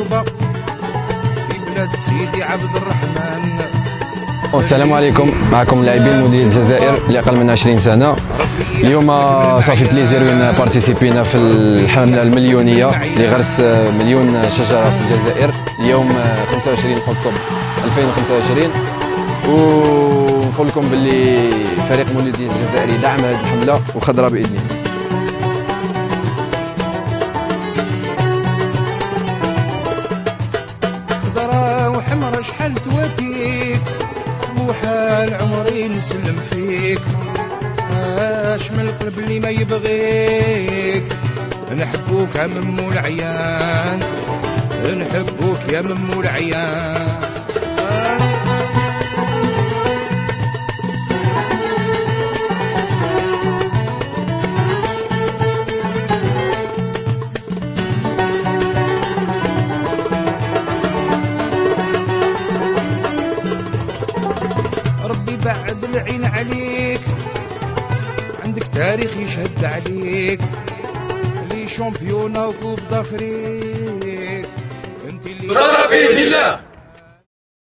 مكتوبة في بلاد سيدي عبد الرحمن. السلام عليكم، معكم لاعبين مولودية الجزائر اللي اقل من 20 سنه. اليوم صافي بليزير وين بارتيسيبينا في الحمله المليونيه لغرس مليون شجره في الجزائر اليوم 25 اكتوبر 2025. ونقول لكم باللي فريق مولودية الجزائر دعم هذه الحمله وخضراء باذن الله. خضراء وحمرا شحال تواتيك وحال عمري نسلم فيك. اش من القلب اللي ما يبغيك، نحبوك يا ممو العيان، نحبوك يا ممو العيان. ربي بعد العين عليك، عندك تاريخ يشهد عليك، لي شامبيونا وكوب دافريك انت اللي بإذن الله.